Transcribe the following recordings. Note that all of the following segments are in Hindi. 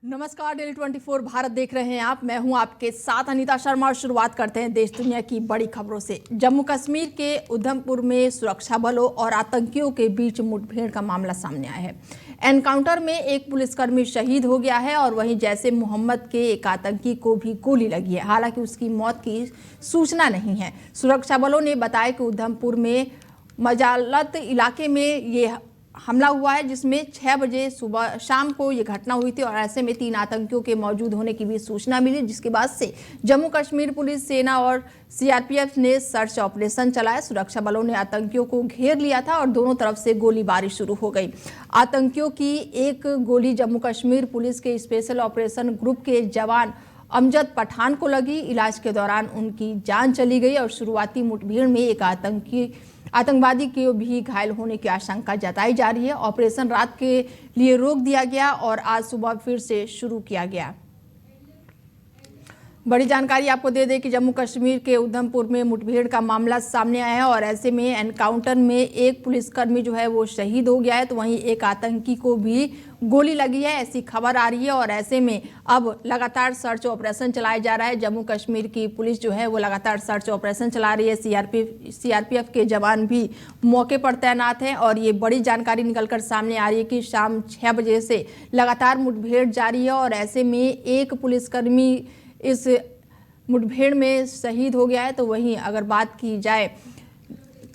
नमस्कार, डेली 24 भारत देख रहे हैं आप। मैं हूं आपके साथ अनीता शर्मा और शुरुआत करते हैं देश दुनिया की बड़ी खबरों से। जम्मू कश्मीर के उधमपुर में सुरक्षा बलों और आतंकियों के बीच मुठभेड़ का मामला सामने आया है। एनकाउंटर में एक पुलिसकर्मी शहीद हो गया है और वहीं जैसे मोहम्मद के एक आतंकी को भी गोली लगी है। हालांकि उसकी मौत की सूचना नहीं है। सुरक्षा बलों ने बताया कि उधमपुर में मजालत इलाके में ये हमला हुआ है, जिसमें 6 बजे सुबह शाम को ये घटना हुई थी और ऐसे में 3 आतंकियों के मौजूद होने की भी सूचना मिली, जिसके बाद से जम्मू कश्मीर पुलिस, सेना और सीआरपीएफ ने सर्च ऑपरेशन चलाया। सुरक्षा बलों ने आतंकियों को घेर लिया था और दोनों तरफ से गोलीबारी शुरू हो गई। आतंकियों की एक गोली जम्मू कश्मीर पुलिस के स्पेशल ऑपरेशन ग्रुप के जवान अमजद पठान को लगी। इलाज के दौरान उनकी जान चली गई और शुरुआती मुठभेड़ में एक आतंकवादी के भी घायल होने की आशंका जताई जा रही है। ऑपरेशन रात के लिए रोक दिया गया और आज सुबह फिर से शुरू किया गया। बड़ी जानकारी आपको दे दें कि जम्मू कश्मीर के उधमपुर में मुठभेड़ का मामला सामने आया है और ऐसे में एनकाउंटर में एक पुलिसकर्मी जो है वो शहीद हो गया है, तो वहीं एक आतंकी को भी गोली लगी है, ऐसी खबर आ रही है। और ऐसे में अब लगातार सर्च ऑपरेशन चलाया जा रहा है। जम्मू कश्मीर की पुलिस जो है वो लगातार सर्च ऑपरेशन चला रही है। सीआरपीएफ के जवान भी मौके पर तैनात हैं और ये बड़ी जानकारी निकलकर सामने आ रही है कि शाम 6 बजे से लगातार मुठभेड़ जारी है और ऐसे में एक पुलिसकर्मी इस मुठभेड़ में शहीद हो गया है। तो वहीं अगर बात की जाए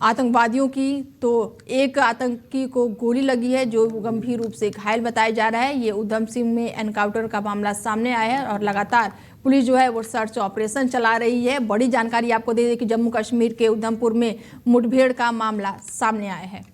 आतंकवादियों की, तो एक आतंकी को गोली लगी है जो गंभीर रूप से घायल बताया जा रहा है। ये उधम सिंह में एनकाउंटर का मामला सामने आया है और लगातार पुलिस जो है वो सर्च ऑपरेशन चला रही है। बड़ी जानकारी आपको दे दें कि जम्मू कश्मीर के उधमपुर में मुठभेड़ का मामला सामने आया है।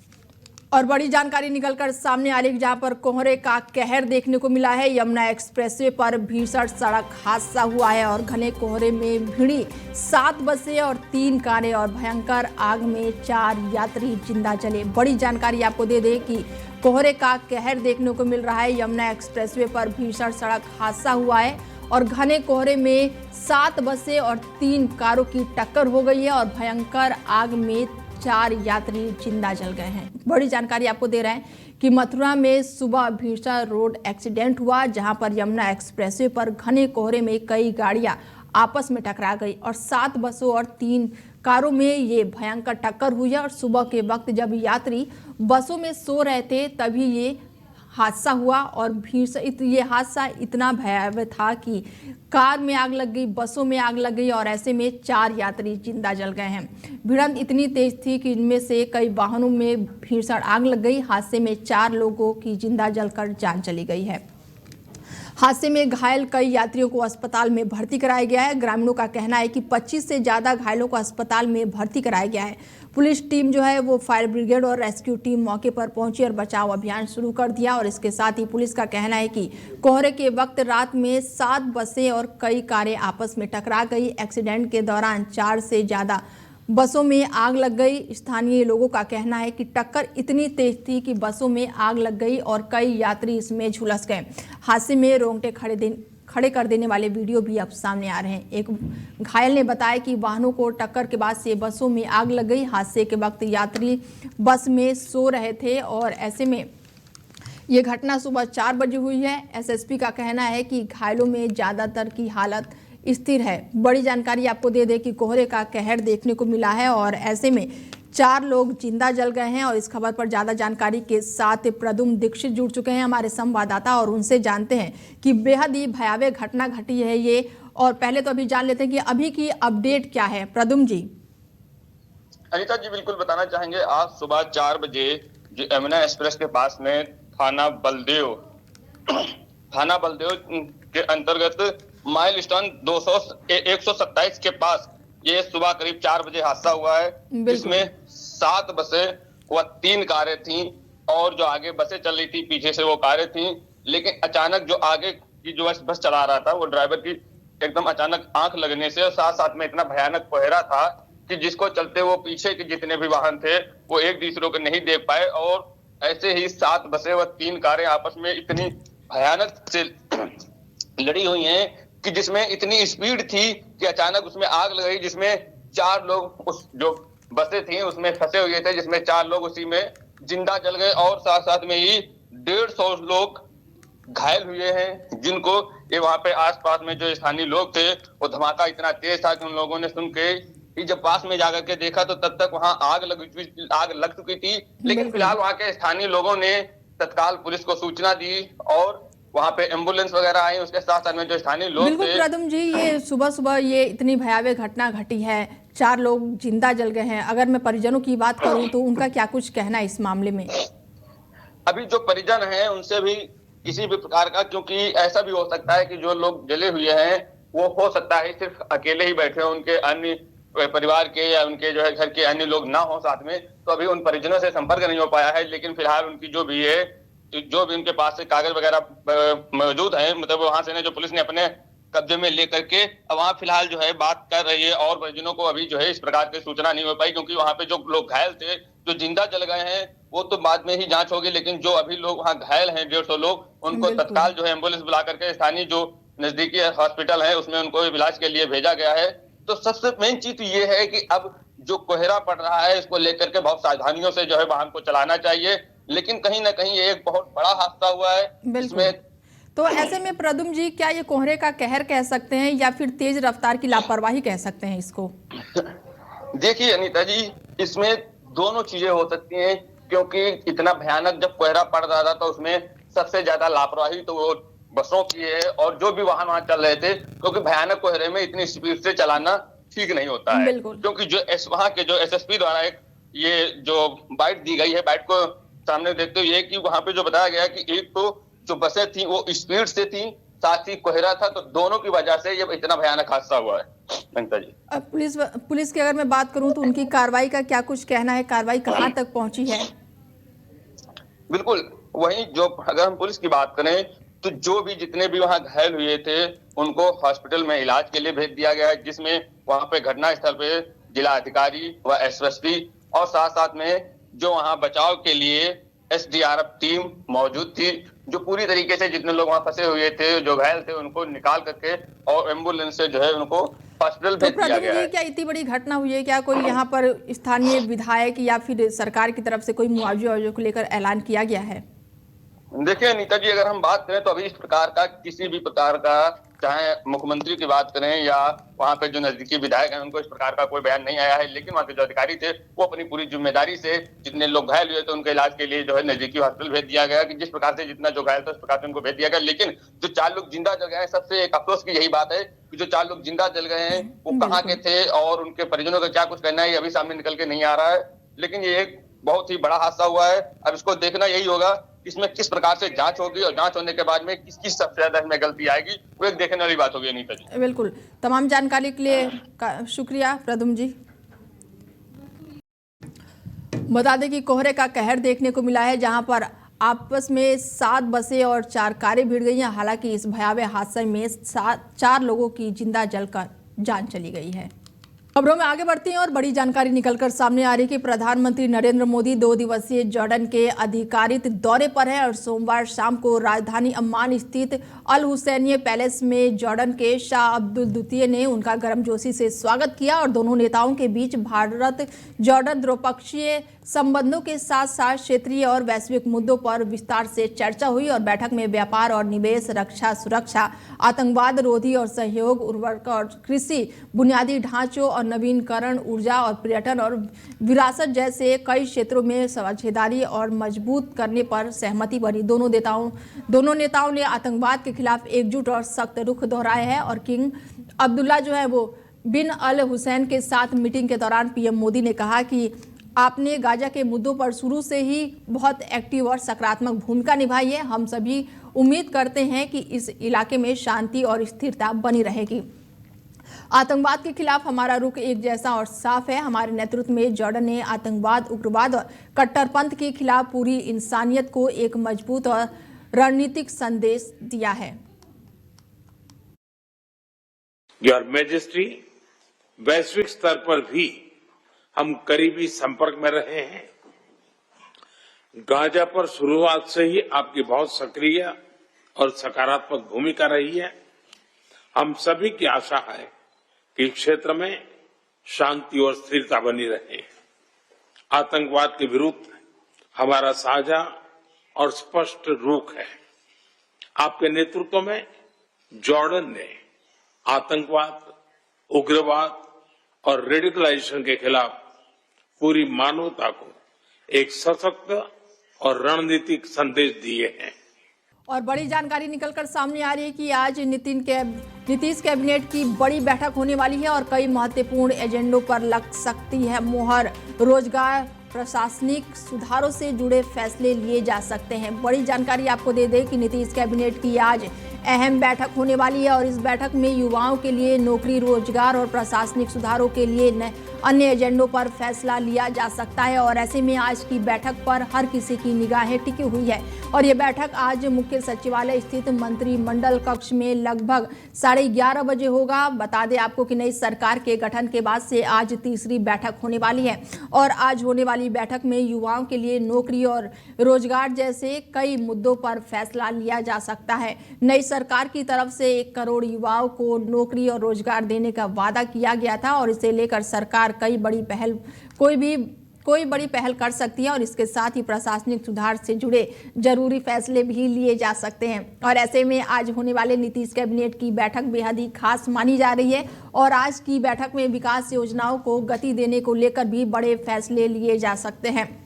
और बड़ी जानकारी निकलकर सामने आ रही है जहां पर कोहरे का कहर देखने को मिला है। यमुना एक्सप्रेसवे पर भीषण सड़क हादसा हुआ है और घने कोहरे में भिड़ी 7 बसें और 3 कारें और भयंकर आग में 4 यात्री जिंदा जले। बड़ी जानकारी आपको दे दें कि कोहरे का कहर देखने को मिल रहा है। यमुना एक्सप्रेसवे पर भीषण सड़क हादसा हुआ है और घने कोहरे में 7 बसें और 3 कारों की टक्कर हो गई है और भयंकर आग में 4 यात्री जिंदा जल गए हैं। बड़ी जानकारी आपको दे रहे हैं कि मथुरा में सुबह भीषण रोड एक्सीडेंट हुआ, जहां पर यमुना एक्सप्रेसवे पर घने कोहरे में कई गाड़ियां आपस में टकरा गई और 7 बसों और 3 कारों में ये भयंकर टक्कर हुई है। और सुबह के वक्त जब यात्री बसों में सो रहे थे तभी ये हादसा हुआ और ये हादसा इतना भयावह था कि कार में आग लग गई, बसों में आग लग गई और ऐसे में 4 यात्री जिंदा जल गए हैं। भिड़ंत इतनी तेज थी कि इनमें से कई वाहनों में भीषण आग लग गई। हादसे में 4 लोगों की जिंदा जलकर जान चली गई है। हादसे में घायल कई यात्रियों को अस्पताल में भर्ती कराया गया है। ग्रामीणों का कहना है कि 25 से ज़्यादा घायलों को अस्पताल में भर्ती कराया गया है। पुलिस टीम जो है वो फायर ब्रिगेड और रेस्क्यू टीम मौके पर पहुंची और बचाव अभियान शुरू कर दिया। और इसके साथ ही पुलिस का कहना है कि कोहरे के वक्त रात में 7 बसें और कई कारें आपस में टकरा गई। एक्सीडेंट के दौरान 4 से ज़्यादा बसों में आग लग गई। स्थानीय लोगों का कहना है कि टक्कर इतनी तेज थी कि बसों में आग लग गई और कई यात्री इसमें झुलस गए। हादसे में रोंगटे खड़े कर देने वाले वीडियो भी अब सामने आ रहे हैं। एक घायल ने बताया कि वाहनों को टक्कर के बाद से बसों में आग लग गई। हादसे के वक्त यात्री बस में सो रहे थे और ऐसे में ये घटना सुबह 4 बजे हुई है। एसएसपी का कहना है कि घायलों में ज़्यादातर की हालत स्थिर है। बड़ी जानकारी आपको दे दें कि कोहरे का कहर देखने को मिला है और ऐसे में 4 लोग जिंदा जल गए हैं। और इस खबर पर ज़्यादा जानकारी के साथ प्रदुम दीक्षित जुड़ चुके हैं, हमारे संवाददाता, और उनसे जानते हैं कि बेहद ही भयावह घटना घटी है ये। और पहले तो अभी जान लेते हैं कि अभी की अपडेट क्या है। प्रदुम जी। अनीता जी, बिल्कुल बताना चाहेंगे। आज सुबह 4 बजे जो यमुना एक्सप्रेस के पास में थाना बलदेव के अंतर्गत माइलस्टोन 127 के पास ये सुबह करीब 4 बजे हादसा हुआ है, जिसमें 7 बसें व 3 कारें थीं और जो आगे बसें चल रही थी पीछे से वो कारें थीं। लेकिन अचानक जो आगे की जो बस चला रहा था वो ड्राइवर की एकदम अचानक आंख लगने से और साथ साथ में इतना भयानक कोहरा था कि जिसको चलते वो पीछे के जितने भी वाहन थे वो एक दूसरे को नहीं देख पाए। और ऐसे ही 7 बसें व 3 कारें आपस में इतनी भयानक से लड़ी हुई हैं कि जिसमें इतनी स्पीड थी कि अचानक उसमें आग लग गई, जिसमें 4 लोग उस जो बसें थी उसमें फंसे हुए थे, जिसमें 4 लोग उसी में जिंदा जल गए और साथ साथ में ही 150 लोग घायल हुए हैं, जिनको ये वहां पे आसपास में जो स्थानीय लोग थे, वो धमाका इतना तेज था कि उन लोगों ने सुन के कि जब पास में जाकर के देखा तो तब तक वहां आग लग चुकी थी। लेकिन बिल्कुल। फिलहाल वहां के स्थानीय लोगों ने तत्काल पुलिस को सूचना दी और वहां पे एम्बुलेंस वगैरह आई। उसके साथ साथ में जो स्थानीय लोग बिल्कुल थे, प्रदुम जी, ये सुबह सुबह ये इतनी भयावह घटना घटी है, 4 लोग जिंदा जल गए हैं। अगर मैं परिजनों की बात करूं तो उनका क्या कुछ कहना है इस मामले में? अभी जो परिजन हैं उनसे भी किसी भी प्रकार का, क्योंकि ऐसा भी हो सकता है कि जो लोग जले हुए हैं वो हो सकता है सिर्फ अकेले ही बैठे हो, उनके अन्य परिवार के या उनके जो है घर के अन्य लोग ना हो साथ में, तो अभी उन परिजनों से संपर्क नहीं हो पाया है। लेकिन फिलहाल उनकी जो भी है, जो भी उनके पास से कागज वगैरह मौजूद है, मतलब वहां से जो पुलिस ने अपने कब्जे में लेकर के अब वहां फिलहाल जो है बात कर रही है। और परिजनों को अभी जो है इस प्रकार की सूचना नहीं हो पाई, क्योंकि वहां पे जो लोग घायल थे, जो जिंदा जल गए हैं, वो तो बाद में ही जांच होगी। लेकिन जो अभी लोग वहां घायल हैं 150 लोग, उनको बिल्कुल। तत्काल जो है एम्बुलेंस बुला करके स्थानीय जो नजदीकी हॉस्पिटल है उसमें उनको इलाज के लिए भेजा गया है। तो सबसे मेन चीज ये है कि अब जो कोहरा पड़ रहा है इसको लेकर के बहुत सावधानियों से जो है वाहन को चलाना चाहिए। लेकिन कहीं ना कहीं ये एक बहुत बड़ा हादसा हुआ है बिल्कुल। जिसमें तो ऐसे में प्रदुम जी, क्या ये कोहरे का कहर कह सकते हैं या फिर तेज रफ्तार की लापरवाही कह सकते हैं इसको? देखिए अनीता जी, इसमें दोनों चीजें हो सकती हैं, क्योंकि इतना भयानक जब कोहरा पड़ रहा था तो उसमें सबसे ज्यादा लापरवाही तो वो बसों की है और जो भी वाहन वहां चल रहे थे, क्योंकि भयानक कोहरे में इतनी स्पीड से चलाना ठीक नहीं होता है। बिल्कुल। क्योंकि जो वहां के जो एसएसपी द्वारा एक ये जो बाइट दी गई है, बाइट को सामने देखते हुए कि वहां पे जो बताया गया कि एक तो जो बसें थी वो स्पीड से थी, साथ ही कोहरा था, तो दोनों की वजह से ये इतना भयानक हादसा हुआ है। अनीता जी, अब पुलिस की अगर मैं बात करूं तो उनकी कार्रवाई का क्या कुछ कहना है? कार्रवाई कहां तक पहुंची है? बिल्कुल। वहीं जो अगर हम पुलिस की बात करें तो जो भी जितने भी वहां घायल हुए थे उनको हॉस्पिटल में इलाज के लिए भेज दिया गया है, जिसमें वहां पे घटना स्थल पे जिला अधिकारी व एसएसपी और साथ साथ में जो वहां बचाव के लिए एसडीआरएफ टीम मौजूद थी, जो पूरी तरीके से जितने लोग वहां फंसे हुए थे, जो घायल थे, उनको निकाल करके और एम्बुलेंस से जो है उनको हॉस्पिटल तो भेज दिया प्रदुम गया जी, है। क्या इतनी बड़ी घटना हुई है, क्या कोई यहाँ पर स्थानीय विधायक या फिर सरकार की तरफ से कोई मुआवजे को लेकर ऐलान किया गया है? देखिए अनीता जी, अगर हम बात करें तो अभी इस प्रकार का किसी भी प्रकार का, चाहे मुख्यमंत्री की बात करें या वहां पे जो नजदीकी विधायक हैं, उनको इस प्रकार का कोई बयान नहीं आया है। लेकिन वहां के जो अधिकारी थे वो अपनी पूरी जिम्मेदारी से जितने लोग घायल हुए थे उनके इलाज के लिए जो है नजदीकी हॉस्पिटल भेज दिया गया, कि जिस प्रकार से जितना जो घायल था उस प्रकार से उनको भेज दिया गया। लेकिन जो 4 लोग जिंदा जल गए हैं, सबसे एक अफसोस की यही बात है कि जो 4 लोग जिंदा जल गए हैं वो कहाँ के थे और उनके परिजनों का क्या कुछ कहना है, ये अभी सामने निकल के नहीं आ रहा है। लेकिन ये एक बहुत ही बड़ा हादसा हुआ है। अब इसको देखना यही होगा इसमें किस प्रकार से जांच होगी और जांच होने के बाद में किसकी सबसे ज्यादा इसमें गलती आएगी, वो एक देखने वाली बात होगी अनीता जी। बिल्कुल। तमाम जानकारी के लिए शुक्रिया प्रदुम जी। बता दें कि कोहरे का कहर देखने को मिला है, जहां पर आपस में 7 बसें और 4 कारें भिड़ गई हैं। हालांकि इस भयावह हादसे में 4 लोगों की जिंदा जलकर जान चली गई है। खबरों में आगे बढ़ती हैं और बड़ी जानकारी निकलकर सामने आ रही है कि प्रधानमंत्री नरेंद्र मोदी 2 दिवसीय जॉर्डन के अधिकारित दौरे पर हैं और सोमवार शाम को राजधानी अम्मान स्थित अल हुसैनिया पैलेस में जॉर्डन के शाह अब्दुल द्वितीय ने उनका गर्मजोशी से स्वागत किया और दोनों नेताओं के बीच भारत जॉर्डन द्विपक्षीय संबंधों के साथ साथ क्षेत्रीय और वैश्विक मुद्दों पर विस्तार से चर्चा हुई और बैठक में व्यापार और निवेश, रक्षा सुरक्षा, आतंकवाद रोधी और सहयोग, उर्वरक और कृषि, बुनियादी ढांचों और नवीनकरण, ऊर्जा और पर्यटन और विरासत जैसे कई क्षेत्रों में साझेदारी और मजबूत करने पर सहमति बनी। दोनों नेताओं ने आतंकवाद के खिलाफ एकजुट और सख्त रुख दोहराया है और किंग अब्दुल्ला जो है वो बिन अल हुसैन के साथ मीटिंग के दौरान पीएम मोदी ने कहा कि आपने गाजा के मुद्दों पर शुरू से ही बहुत एक्टिव और सकारात्मक भूमिका निभाई है। हम सभी उम्मीद करते हैं कि इस इलाके में शांति और स्थिरता बनी रहेगी। आतंकवाद के खिलाफ हमारा रुख एक जैसा और साफ है। हमारे नेतृत्व में जॉर्डन ने आतंकवाद, उग्रवाद और कट्टरपंथ के खिलाफ पूरी इंसानियत को एक मजबूत और रणनीतिक संदेश दिया है। योर मैजेस्टी, वैश्विक स्तर पर भी हम करीबी संपर्क में रहे हैं। गाजा पर शुरुआत से ही आपकी बहुत सक्रिय और सकारात्मक भूमिका रही है। हम सभी की आशा है कि क्षेत्र में शांति और स्थिरता बनी रहे। आतंकवाद के विरुद्ध हमारा साझा और स्पष्ट रुख है। आपके नेतृत्व में जॉर्डन ने आतंकवाद, उग्रवाद और रेडिकलाइजेशन के खिलाफ पूरी मानवता को एक सशक्त और रणनीतिक संदेश दिए हैं। और बड़ी जानकारी निकलकर सामने आ रही है कि आज नीतीश कैबिनेट की बड़ी बैठक होने वाली है और कई महत्वपूर्ण एजेंडों पर लग सकती है मोहर। रोजगार, प्रशासनिक सुधारों से जुड़े फैसले लिए जा सकते हैं। बड़ी जानकारी आपको दे दें कि नीतीश कैबिनेट की आज अहम बैठक होने वाली है और इस बैठक में युवाओं के लिए नौकरी, रोजगार और प्रशासनिक सुधारों के लिए अन्य एजेंडों पर फैसला लिया जा सकता है। और ऐसे में आज की बैठक पर हर किसी की निगाहें टिकी हुई है और ये बैठक आज मुख्य सचिवालय स्थित मंत्रिमंडल कक्ष में लगभग 11:30 बजे होगा। बता दें आपको कि नई सरकार के गठन के बाद से आज तीसरी बैठक होने वाली है और आज होने वाली बैठक में युवाओं के लिए नौकरी और रोजगार जैसे कई मुद्दों पर फैसला लिया जा सकता है। नई सरकार की तरफ से 1 करोड़ युवाओं को नौकरी और रोजगार देने का वादा किया गया था और इसे लेकर सरकार कोई बड़ी पहल कर सकती है और इसके साथ ही प्रशासनिक सुधार से जुड़े जरूरी फैसले भी लिए जा सकते हैं। और ऐसे में आज होने वाले नीतीश कैबिनेट की बैठक बेहद ही खास मानी जा रही है और आज की बैठक में विकास योजनाओं को गति देने को लेकर भी बड़े फैसले लिए जा सकते हैं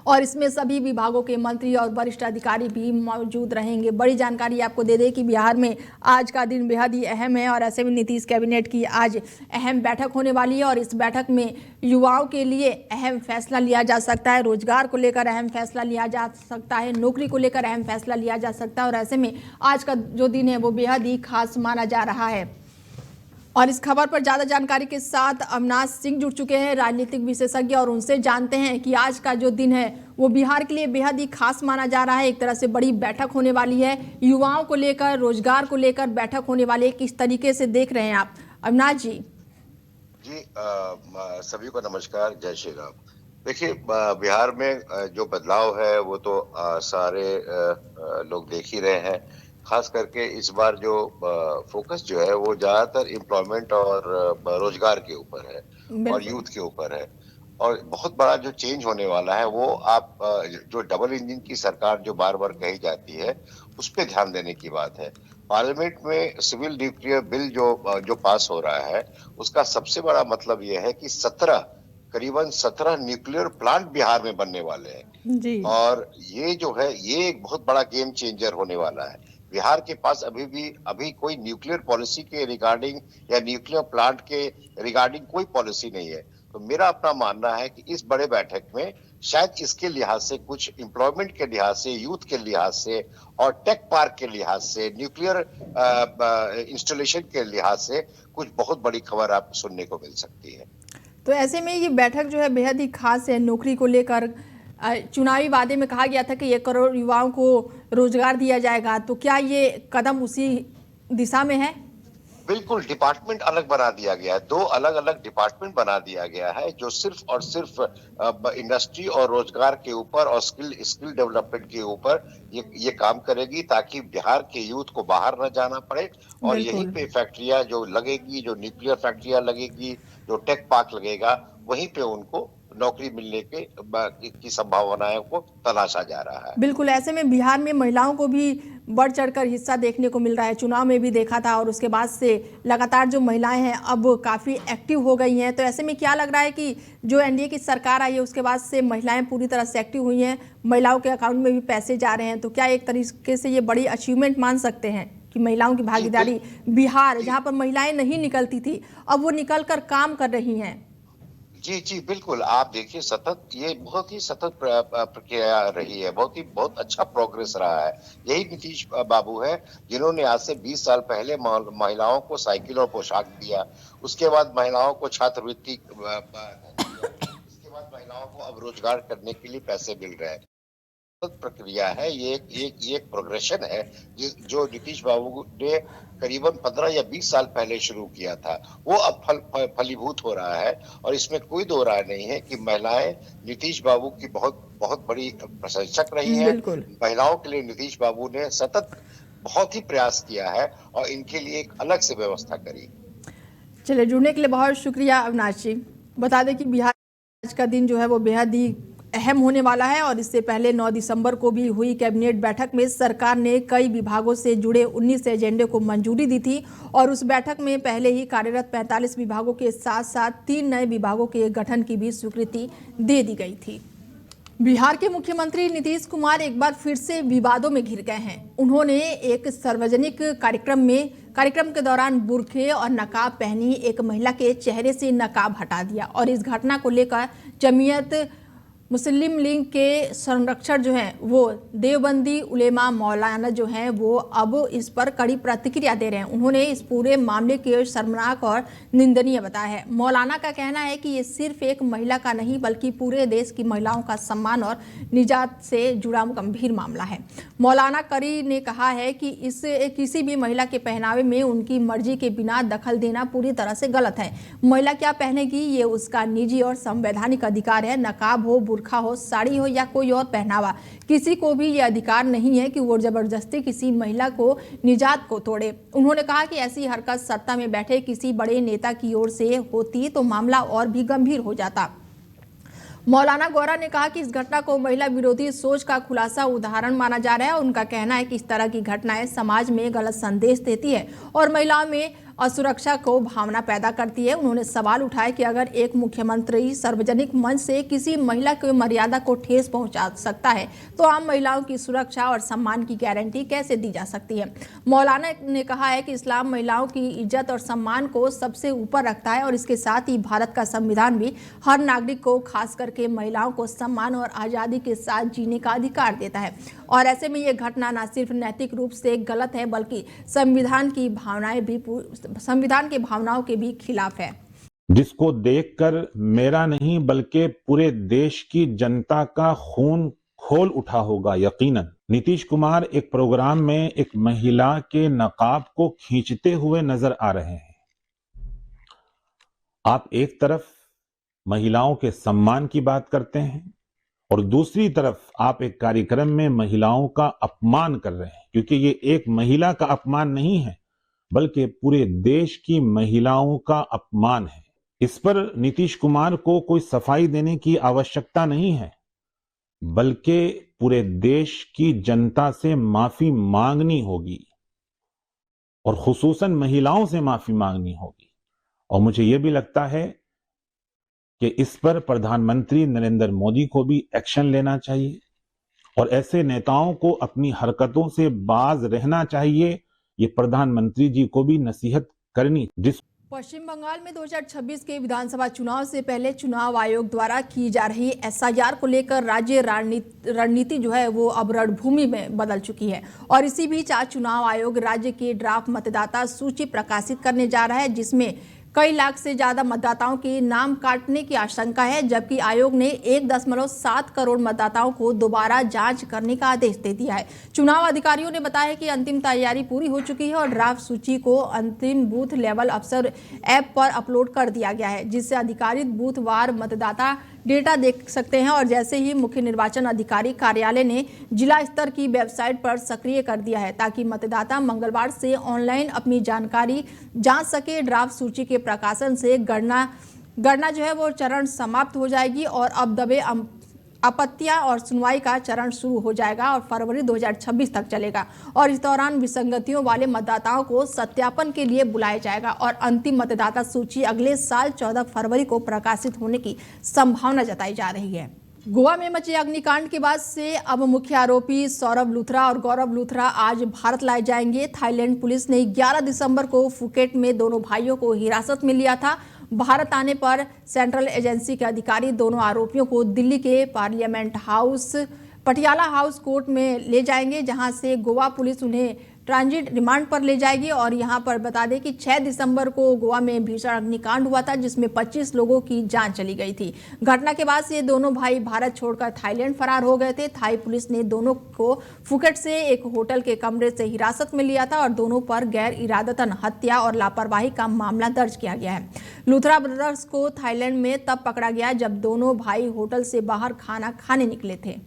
और इसमें सभी विभागों के मंत्री और वरिष्ठ अधिकारी भी मौजूद रहेंगे। बड़ी जानकारी आपको दे दें कि बिहार में आज का दिन बेहद ही अहम है और ऐसे में नीतीश कैबिनेट की आज अहम बैठक होने वाली है और इस बैठक में युवाओं के लिए अहम फैसला लिया जा सकता है, रोजगार को लेकर अहम फैसला लिया जा सकता है, नौकरी को लेकर अहम फैसला लिया जा सकता है और ऐसे में आज का जो दिन है वो बेहद ही खास माना जा रहा है। और इस खबर पर ज्यादा जानकारी के साथ अविनाश सिंह जुड़ चुके हैं, राजनीतिक विशेषज्ञ, और उनसे जानते हैं कि आज का जो दिन है वो बिहार के लिए बेहद ही खास माना जा रहा है। एक तरह से बड़ी बैठक होने वाली है, युवाओं को लेकर, रोजगार को लेकर बैठक होने वाली है। किस तरीके से देख रहे हैं आप अविनाश जी? जी सभी को नमस्कार, जय श्री राम। देखिए, बिहार में जो बदलाव है वो तो सारे लोग देख ही रहे हैं। खास करके इस बार जो फोकस जो है वो ज्यादातर एम्प्लॉयमेंट और रोजगार के ऊपर है और यूथ के ऊपर है। और बहुत बड़ा जो चेंज होने वाला है वो आप जो डबल इंजन की सरकार जो बार बार कही जाती है उस पर ध्यान देने की बात है। पार्लियामेंट में सिविल न्यूक्लियर बिल जो पास हो रहा है उसका सबसे बड़ा मतलब यह है कि करीबन 17 न्यूक्लियर प्लांट बिहार में बनने वाले हैं जी। और ये जो है ये एक बहुत बड़ा गेम चेंजर होने वाला है। बिहार के पास अभी कोई न्यूक्लियर पॉलिसी के रिगार्डिंग या न्यूक्लियर प्लांट के रिगार्डिंग कोई पॉलिसी नहीं है। तो मेरा अपना मानना है कि इस बड़े बैठक में शायद इसके लिहाज से, कुछ एम्प्लॉयमेंट के लिहाज से, यूथ के लिहाज से और टेक पार्क के लिहाज से, न्यूक्लियर इंस्टॉलेशन के लिहाज से कुछ बहुत बड़ी खबर आप सुनने को मिल सकती है। तो ऐसे में ये बैठक जो है बेहद ही खास है। नौकरी को लेकर चुनावी वादे में कहा गया था कि 1 करोड़ युवाओं को रोजगार दिया जाएगा, तो क्या ये कदम उसी दिशा में है? बिल्कुल, डिपार्टमेंट अलग बना दिया गया है, 2 अलग अलग डिपार्टमेंट बना दिया गया है जो सिर्फ और सिर्फ इंडस्ट्री और रोजगार के ऊपर और स्किल डेवलपमेंट के ऊपर ये काम करेगी ताकि बिहार के यूथ को बाहर न जाना पड़े और यहीं पे फैक्ट्रियां जो लगेगी, जो न्यूक्लियर फैक्ट्रियां लगेगी, जो टेक पार्क लगेगा, वहीं पे उनको नौकरी मिलने की संभावनाओं को तलाशा जा रहा है। बिल्कुल, ऐसे में बिहार में महिलाओं को भी बढ़ चढ़कर हिस्सा देखने को मिल रहा है। चुनाव में भी देखा था और उसके बाद से लगातार जो महिलाएं हैं अब काफ़ी एक्टिव हो गई हैं। तो ऐसे में क्या लग रहा है कि जो एनडीए की सरकार आई है उसके बाद से महिलाएं पूरी तरह से एक्टिव हुई हैं, महिलाओं के अकाउंट में भी पैसे जा रहे हैं, तो क्या एक तरीके से ये बड़ी अचीवमेंट मान सकते हैं कि महिलाओं की भागीदारी, बिहार जहाँ पर महिलाएं नहीं निकलती थी अब वो निकल कर काम कर रही हैं? जी बिल्कुल, आप देखिए ये बहुत ही सतत प्रक्रिया रही है, बहुत अच्छा प्रोग्रेस रहा है। यही नीतीश बाबू है जिन्होंने आज से 20 साल पहले महिलाओं को साइकिल और पोशाक दिया, उसके बाद महिलाओं को छात्रवृत्ति, इसके बाद महिलाओं को अब रोजगार करने के लिए पैसे मिल रहे हैं। प्रक्रिया है ये एक प्रोग्रेशन है जो नीतीश बाबू ने करीबन 15 या 20 साल पहले शुरू किया था, वो अब फलीभूत हो रहा है। और इसमें कोई दो राय नहीं है कि महिलाएं नीतीश बाबू की बहुत बड़ी प्रशंसक रही हैं। महिलाओं के लिए नीतीश बाबू ने सतत बहुत ही प्रयास किया है और इनके लिए एक अलग से व्यवस्था करी। चलिए, जुड़ने के लिए बहुत शुक्रिया अविनाश जी। बता दें कि बिहार आज का दिन जो है वो बेहद ही अहम होने वाला है। और इससे पहले 9 दिसंबर को भी हुई कैबिनेट बैठक में सरकार ने कई विभागों से जुड़े 19 एजेंडे को मंजूरी दी थी और उस बैठक में पहले ही कार्यरत 45 विभागों के साथ साथ 3 नए विभागों के गठन की भी स्वीकृति दे दी गई थी। बिहार के मुख्यमंत्री नीतीश कुमार एक बार फिर से विवादों में घिर गए हैं। उन्होंने एक सार्वजनिक कार्यक्रम के दौरान बुर्के और नकाब पहनी एक महिला के चेहरे से नकाब हटा दिया और इस घटना को लेकर जमीयत मुस्लिम लीग के संरक्षक जो हैं वो देवबंदी उलेमा मौलाना जो हैं वो अब इस पर कड़ी प्रतिक्रिया दे रहे हैं। उन्होंने इस पूरे मामले को शर्मनाक और निंदनीय बताया है। मौलाना का कहना है कि ये सिर्फ एक महिला का नहीं बल्कि पूरे देश की महिलाओं का सम्मान और निजात से जुड़ा गंभीर मामला है। मौलाना करी ने कहा है कि इस किसी भी महिला के पहनावे में उनकी मर्जी के बिना दखल देना पूरी तरह से गलत है। महिला क्या पहनेगी ये उसका निजी और संवैधानिक अधिकार है। नकाब हो, बुर्खा हो, साड़ी हो या कोई और पहनावा, किसी को भी ये अधिकार नहीं है कि वो जबरदस्ती किसी महिला को निजात को तोड़े। उन्होंने कहा कि ऐसी हरकत सत्ता में बैठे किसी बड़े नेता की ओर से होती तो मामला और भी गंभीर हो जाता। मौलाना गौरा ने कहा कि इस घटना को महिला विरोधी सोच का खुलासा उदाहरण माना जा रहा है। उनका कहना है कि इस तरह की घटनाएं समाज में गलत संदेश देती है और महिलाओं में असुरक्षा को भावना पैदा करती है। उन्होंने सवाल उठाया कि अगर एक मुख्यमंत्री सार्वजनिक मंच से किसी महिला की मर्यादा को ठेस पहुंचा सकता है तो आम महिलाओं की सुरक्षा और सम्मान की गारंटी कैसे दी जा सकती है। मौलाना ने कहा है कि इस्लाम महिलाओं की इज्जत और सम्मान को सबसे ऊपर रखता है और इसके साथ ही भारत का संविधान भी हर नागरिक को खास करके महिलाओं को सम्मान और आज़ादी के साथ जीने का अधिकार देता है। और ऐसे में ये घटना न सिर्फ नैतिक रूप से गलत है बल्कि संविधान के भावनाओं के भी खिलाफ है। जिसको देखकर मेरा नहीं बल्कि पूरे देश की जनता का खून खोल उठा होगा यकीनन। नीतीश कुमार एक प्रोग्राम में एक महिला के नकाब को खींचते हुए नजर आ रहे हैं। आप एक तरफ महिलाओं के सम्मान की बात करते हैं और दूसरी तरफ आप एक कार्यक्रम में महिलाओं का अपमान कर रहे हैं, क्योंकि ये एक महिला का अपमान नहीं है बल्कि पूरे देश की महिलाओं का अपमान है। इस पर नीतीश कुमार को कोई सफाई देने की आवश्यकता नहीं है बल्कि पूरे देश की जनता से माफी मांगनी होगी और खुसूसन महिलाओं से माफी मांगनी होगी। और मुझे यह भी लगता है कि इस पर प्रधानमंत्री नरेंद्र मोदी को भी एक्शन लेना चाहिए और ऐसे नेताओं को अपनी हरकतों से बाज रहना चाहिए। ये प्रधानमंत्री जी को भी नसीहत करनी। पश्चिम बंगाल में 2026 के विधानसभा चुनाव से पहले चुनाव आयोग द्वारा की जा रही एसआईआर को लेकर राज्य रणनीति जो है वो अब रणभूमि में बदल चुकी है और इसी बीच आज चुनाव आयोग राज्य की ड्राफ्ट मतदाता सूची प्रकाशित करने जा रहा है जिसमें कई लाख से ज्यादा मतदाताओं के नाम काटने की आशंका है, जबकि आयोग ने 1.7 करोड़ मतदाताओं को दोबारा जांच करने का आदेश दे दिया है। चुनाव अधिकारियों ने बताया कि अंतिम तैयारी पूरी हो चुकी है और ड्राफ्ट सूची को अंतिम बूथ लेवल अफसर ऐप पर अपलोड कर दिया गया है, जिससे अधिकारित बूथ वार मतदाता डेटा देख सकते हैं। और जैसे ही मुख्य निर्वाचन अधिकारी कार्यालय ने जिला स्तर की वेबसाइट पर सक्रिय कर दिया है ताकि मतदाता मंगलवार से ऑनलाइन अपनी जानकारी जांच सके। ड्राफ्ट सूची के प्रकाशन से गणना जो है वो चरण समाप्त हो जाएगी और अब दबे आपत्तियां और सुनवाई का चरण शुरू हो जाएगा और फरवरी 2026 तक चलेगा और इस दौरान विसंगतियों वाले मतदाताओं को सत्यापन के लिए बुलाया जाएगा और अंतिम मतदाता सूची अगले साल 14 फरवरी को प्रकाशित होने की संभावना जताई जा रही है। गोवा में मचे अग्निकांड के बाद से अब मुख्य आरोपी सौरभ लूथरा और गौरव लूथरा आज भारत लाए जाएंगे। थाईलैंड पुलिस ने 11 दिसंबर को फुकेट में दोनों भाइयों को हिरासत में लिया था। भारत आने पर सेंट्रल एजेंसी के अधिकारी दोनों आरोपियों को दिल्ली के parliament house Patiala house court में ले जाएंगे, जहां से गोवा पुलिस उन्हें ट्रांजिट रिमांड पर ले जाएगी। और यहां पर बता दें कि 6 दिसंबर को गोवा में भीषण अग्निकांड हुआ था जिसमें 25 लोगों की जान चली गई थी। घटना के बाद से दोनों भाई भारत छोड़कर थाईलैंड फरार हो गए थे। थाई पुलिस ने दोनों को फुकेट से एक होटल के कमरे से हिरासत में लिया था और दोनों पर गैर इरादतन हत्या और लापरवाही का मामला दर्ज किया गया है। लूथरा ब्रदर्स को थाईलैंड में तब पकड़ा गया जब दोनों भाई होटल से बाहर खाना खाने निकले थे।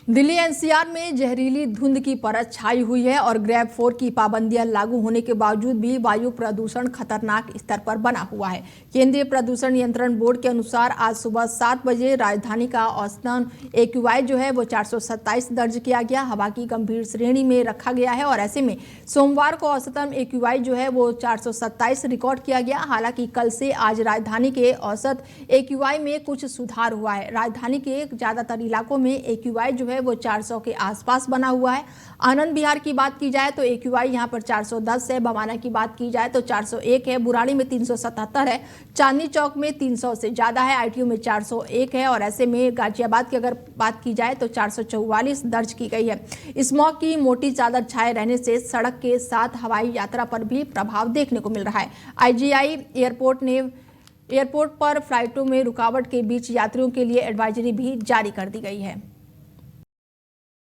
दिल्ली एनसीआर में जहरीली धुंध की परत छाई हुई है और ग्रेड 4 की पाबंदियां लागू होने के बावजूद भी वायु प्रदूषण खतरनाक स्तर पर बना हुआ है। केंद्रीय प्रदूषण नियंत्रण बोर्ड के अनुसार आज सुबह 7 बजे राजधानी का औसतन AQI जो है वो 427 दर्ज किया गया, हवा की गंभीर श्रेणी में रखा गया है और ऐसे में सोमवार को औसतन AQI जो है वो 427 रिकॉर्ड किया गया। हालांकि कल से आज राजधानी के औसत AQI में कुछ सुधार हुआ है। राजधानी के ज्यादातर इलाकों में AQI जो है वो 400 के आसपास बना हुआ है। आनंद विहार की बात की जाए तो AQI यहां पर 410 है, बवाना की बात की जाए तो 401 है, बुराड़ी में 377 है, चांदनी चौक में 300 से ज्यादा है, ITO में 401 है और ऐसे में गाजियाबाद की अगर बात की जाए तो 444 दर्ज की गई है। स्मॉग की मोटी चादर छाए रहने से सड़क के साथ हवाई यात्रा पर भी प्रभाव देखने को मिल रहा है। IGI एयरपोर्ट पर फ्लाइटों में रुकावट के बीच यात्रियों के लिए एडवाइजरी भी जारी कर दी गई है।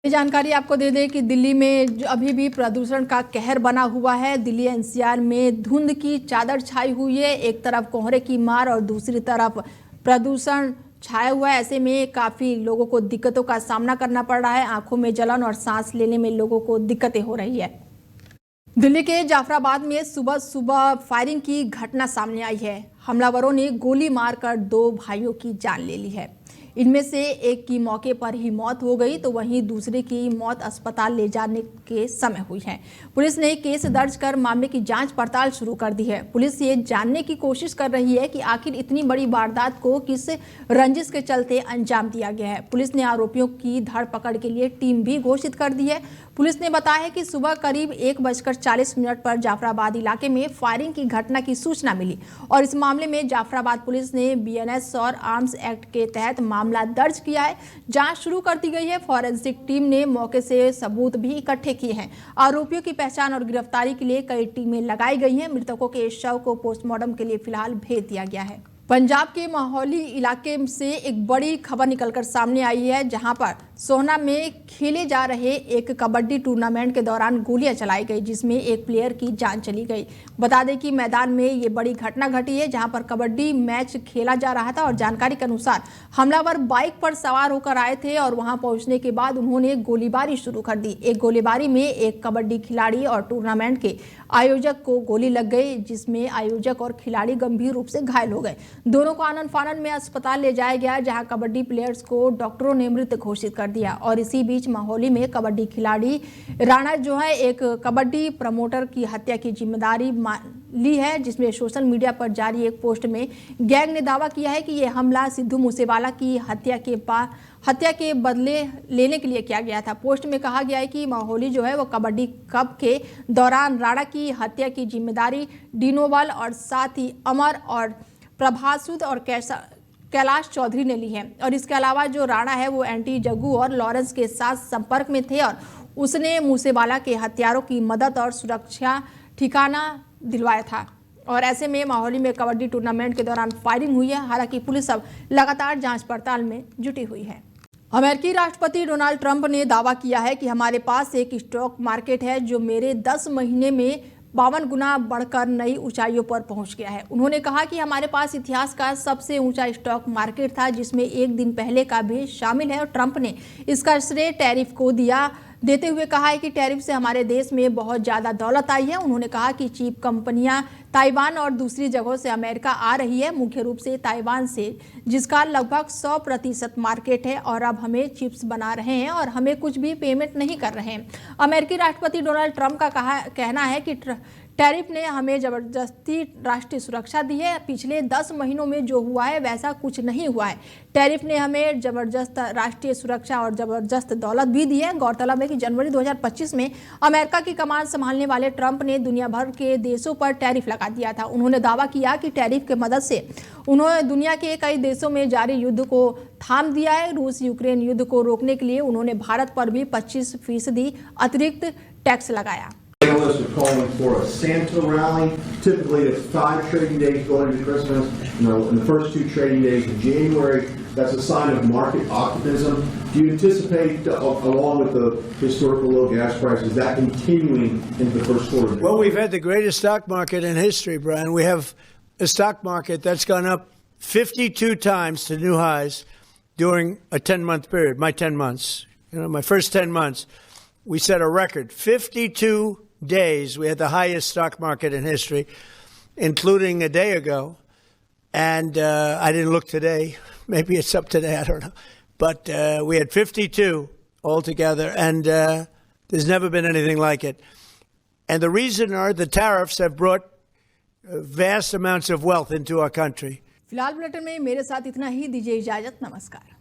ये जानकारी आपको दे दें कि दिल्ली में अभी भी प्रदूषण का कहर बना हुआ है। दिल्ली एनसीआर में धुंध की चादर छाई हुई है, एक तरफ कोहरे की मार और दूसरी तरफ प्रदूषण छाया हुआ है। ऐसे में काफी लोगों को दिक्कतों का सामना करना पड़ रहा है, आंखों में जलन और सांस लेने में लोगों को दिक्कतें हो रही है। दिल्ली के जाफराबाद में सुबह सुबह फायरिंग की घटना सामने आई है। हमलावरों ने गोली मारकर 2 भाइयों की जान ले ली है। इनमें से एक की मौके पर ही मौत हो गई तो वहीं दूसरे की मौत अस्पताल ले जाने के समय हुई है। पुलिस ने केस दर्ज कर मामले की जांच पड़ताल शुरू कर दी है। पुलिस ये जानने की कोशिश कर रही है कि आखिर इतनी बड़ी वारदात को किस रंजिश के चलते अंजाम दिया गया है। पुलिस ने आरोपियों की धरपकड़ के लिए टीम भी घोषित कर दी है। पुलिस ने बताया है कि सुबह करीब 1:40 पर जाफराबाद इलाके में फायरिंग की घटना की सूचना मिली और इस मामले में जाफराबाद पुलिस ने BNS और आर्म्स एक्ट के तहत मामला दर्ज किया है। जांच शुरू कर दी गई है। फॉरेंसिक टीम ने मौके से सबूत भी इकट्ठे किए हैं। आरोपियों की पहचान और गिरफ्तारी के लिए कई टीमें लगाई गई हैं। मृतकों के शव को पोस्टमार्टम के लिए फिलहाल भेज दिया गया है। पंजाब के माहौली इलाके से एक बड़ी खबर निकलकर सामने आई है, जहां पर सोहना में खेले जा रहे एक कबड्डी टूर्नामेंट के दौरान गोलियां चलाई गई, जिसमें एक प्लेयर की जान चली गई। बता दें कि मैदान में ये बड़ी घटना घटी है, जहां पर कबड्डी मैच खेला जा रहा था और जानकारी के अनुसार हमलावर बाइक पर सवार होकर आए थे और वहां पहुंचने के बाद उन्होंने गोलीबारी शुरू कर दी। एक गोलीबारी में एक कबड्डी खिलाड़ी और टूर्नामेंट के आयोजक को गोली लग गई, जिसमें आयोजक और खिलाड़ी गंभीर रूप से घायल हो गए। दोनों को आनन फानन में अस्पताल ले जाया गया, जहां कबड्डी प्लेयर्स को डॉक्टरों ने मृत घोषित कर दिया। और इसी बीच माहौली में कबड्डी खिलाड़ी राणा जो है एक कबड्डी प्रमोटर की हत्या की जिम्मेदारी ली है, जिसमें सोशल मीडिया पर जारी एक पोस्ट में गैंग ने दावा किया है कि यह हमला सिद्धू मूसेवाला की हत्या के बदले लेने के लिए किया गया था। पोस्ट में कहा गया है कि माहौली जो है वो कबड्डी कप के दौरान राणा की हत्या की जिम्मेदारी डिनोवाल और साथ ही अमर और प्रभात सूद और कैलाश चौधरी ने ली है। और इसके अलावा जो राणा है वो एंटी जग्गू और लॉरेंस के साथ संपर्क में थे और उसने मूसेवाला के हत्यारों की मदद और सुरक्षा ठिकाना दिलवाया था। और ऐसे में माहौली में कबड्डी टूर्नामेंट के दौरान फायरिंग हुई है। हालांकि पुलिस अब लगातार जांच पड़ताल में जुटी हुई है। अमेरिकी राष्ट्रपति डोनाल्ड ट्रंप ने दावा किया है कि हमारे पास एक स्टॉक मार्केट है जो मेरे 10 महीने में 52 गुना बढ़कर नई ऊंचाइयों पर पहुंच गया है। उन्होंने कहा कि हमारे पास इतिहास का सबसे ऊंचा स्टॉक मार्केट था, जिसमें एक दिन पहले का भी शामिल है। और ट्रंप ने इसका श्रेय टैरिफ को देते हुए कहा है कि टैरिफ से हमारे देश में बहुत ज़्यादा दौलत आई है। उन्होंने कहा कि चिप कंपनियां ताइवान और दूसरी जगहों से अमेरिका आ रही है, मुख्य रूप से ताइवान से, जिसका लगभग 100% मार्केट है और अब हमें चिप्स बना रहे हैं और हमें कुछ भी पेमेंट नहीं कर रहे हैं। अमेरिकी राष्ट्रपति डोनाल्ड ट्रंप का कहना है कि टैरिफ ने हमें जबरदस्ती राष्ट्रीय सुरक्षा दी है। पिछले 10 महीनों में जो हुआ है वैसा कुछ नहीं हुआ है। टैरिफ ने हमें जबरदस्त राष्ट्रीय सुरक्षा और जबरदस्त दौलत भी दी है। गौरतलब है कि जनवरी 2025 में अमेरिका की कमान संभालने वाले ट्रंप ने दुनिया भर के देशों पर टैरिफ लगा दिया था। उन्होंने दावा किया कि टैरिफ की मदद से उन्होंने दुनिया के कई देशों में जारी युद्ध को थाम दिया है। रूस यूक्रेन युद्ध को रोकने के लिए उन्होंने भारत पर भी 25% अतिरिक्त टैक्स लगाया। Analysts are calling for a Santa rally. Typically, it's 5 trading days going into Christmas. In the first 2 trading days of January, that's a sign of market optimism. Do you anticipate, along with the historical low gas prices, that continuing into the first quarter? Well, we've had the greatest stock market in history, Brian. We have a stock market that's gone up 52 times to new highs during a 10-month period, my 10 months. my first 10 months, we set a record. 52 days, we had the highest stock market in history, including a day ago. And I didn't look today. Maybe it's up today, I don't know. But we had 52 altogether, and there's never been anything like it. And the reason are the tariffs have brought vast amounts of wealth into our country. फिलहाल बुलेटिन में मेरे साथ इतना ही, दीजिए इजाजत, नमस्कार।